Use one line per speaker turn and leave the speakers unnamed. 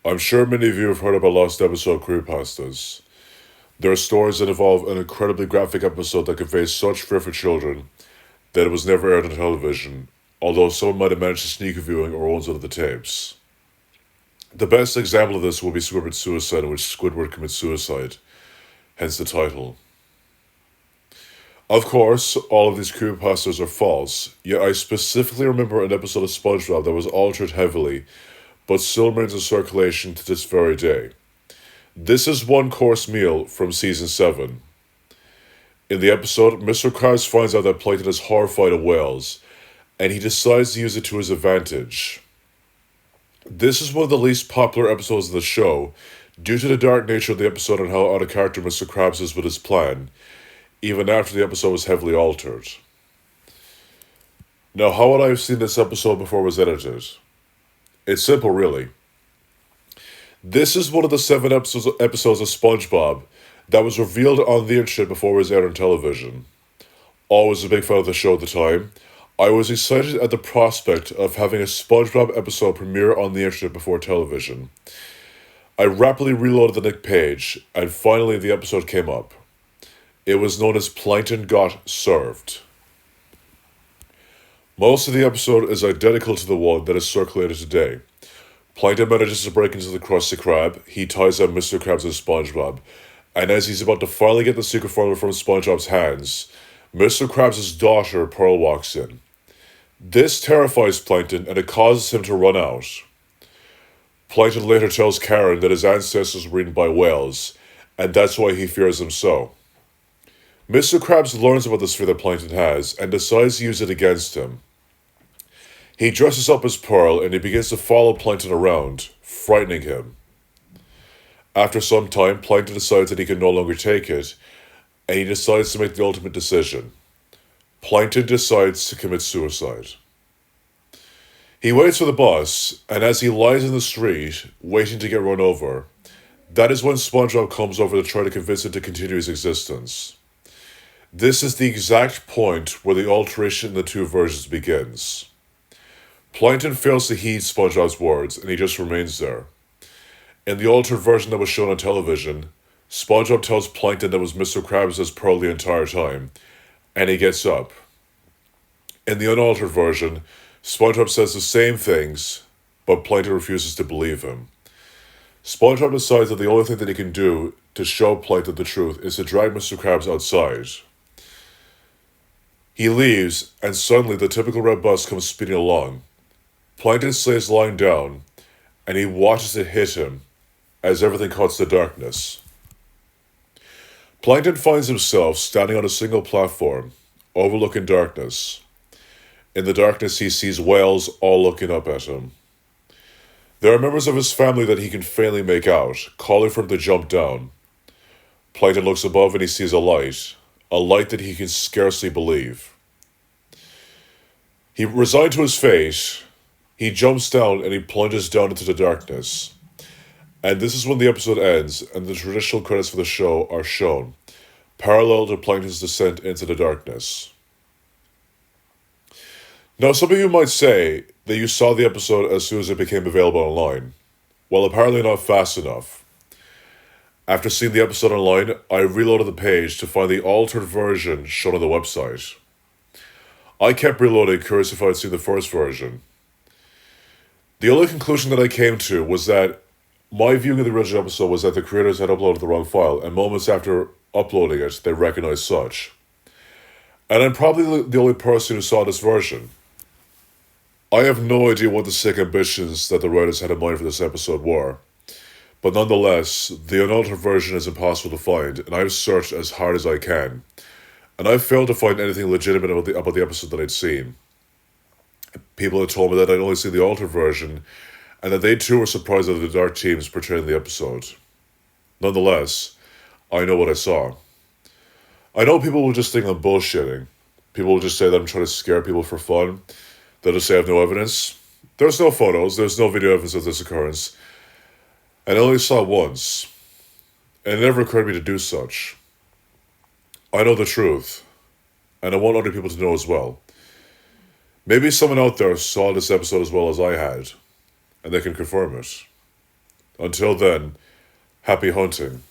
I'm sure many of you have heard about lost episode creepypastas. There are stories that involve an incredibly graphic episode that conveys such fear for children that it was never aired on television, although someone might have managed to sneak a viewing or owns one of the tapes. The best example of this will be Squidward's suicide, in which Squidward commits suicide, hence the title. Of course, all of these creepypastas are false, yet I specifically remember an episode of SpongeBob that was altered heavily, but still remains in circulation to this very day. This is One Course Meal from Season 7. In the episode, Mr. Krabs finds out that Plankton is horrified of whales, and he decides to use it to his advantage. This is one of the least popular episodes of the show, due to the dark nature of the episode and how out of character Mr. Krabs is with his plan, even after the episode was heavily altered. Now, how would I have seen this episode before it was edited? It's simple, really. This is one of the 7 episodes of SpongeBob that was revealed on the internet before it was aired on television. Always a big fan of the show at the time, I was excited at the prospect of having a SpongeBob episode premiere on the internet before television. I rapidly reloaded the Nick page, and finally the episode came up. It was known as Plankton Got Served. Most of the episode is identical to the one that is circulated today. Plankton manages to break into the Krusty Krab, he ties up Mr. Krabs and SpongeBob, and as he's about to finally get the secret formula from SpongeBob's hands, Mr. Krabs' daughter, Pearl, walks in. This terrifies Plankton, and it causes him to run out. Plankton later tells Karen that his ancestors were eaten by whales, and that's why he fears them so. Mr. Krabs learns about this fear that Plankton has, and decides to use it against him. He dresses up as Pearl, and he begins to follow Plankton around, frightening him. After some time, Plankton decides that he can no longer take it, and he decides to make the ultimate decision. Plankton decides to commit suicide. He waits for the bus, and as he lies in the street, waiting to get run over, that is when SpongeBob comes over to try to convince him to continue his existence. This is the exact point where the alteration in the two versions begins. Plankton fails to heed SpongeBob's words, and he just remains there. In the altered version that was shown on television, SpongeBob tells Plankton that it was Mr. Krabs as Pearl the entire time, and he gets up. In the unaltered version, SpongeBob says the same things, but Plankton refuses to believe him. SpongeBob decides that the only thing that he can do to show Plankton the truth is to drag Mr. Krabs outside. He leaves, and suddenly the typical red bus comes speeding along. Plankton stays lying down, and he watches it hit him, as everything cuts to darkness. Plankton finds himself standing on a single platform, overlooking darkness. In the darkness, he sees whales all looking up at him. There are members of his family that he can faintly make out, calling for him to jump down. Plankton looks above and he sees a light that he can scarcely believe. He resigned to his fate. He jumps down and he plunges down into the darkness. And this is when the episode ends and the traditional credits for the show are shown, parallel to Plankton's descent into the darkness. Now, some of you might say that you saw the episode as soon as it became available online. Well, apparently not fast enough. After seeing the episode online, I reloaded the page to find the altered version shown on the website. I kept reloading, curious if I had seen the first version. The only conclusion that I came to was that my viewing of the original episode was that the creators had uploaded the wrong file, and moments after uploading it, they recognized such. And I'm probably the only person who saw this version. I have no idea what the sick ambitions that the writers had in mind for this episode were, but nonetheless, the unaltered version is impossible to find, and I've searched as hard as I can, and I've failed to find anything legitimate about the episode that I'd seen. People had told me that I'd only seen the altered version, and that they too were surprised at the dark teams portraying the episode. Nonetheless, I know what I saw. I know people will just think I'm bullshitting. People will just say that I'm trying to scare people for fun. They'll just say I have no evidence. There's no photos, there's no video evidence of this occurrence. And I only saw it once. And it never occurred to me to do such. I know the truth. And I want other people to know as well. Maybe someone out there saw this episode as well as I had. And they can confirm it. Until then, happy hunting.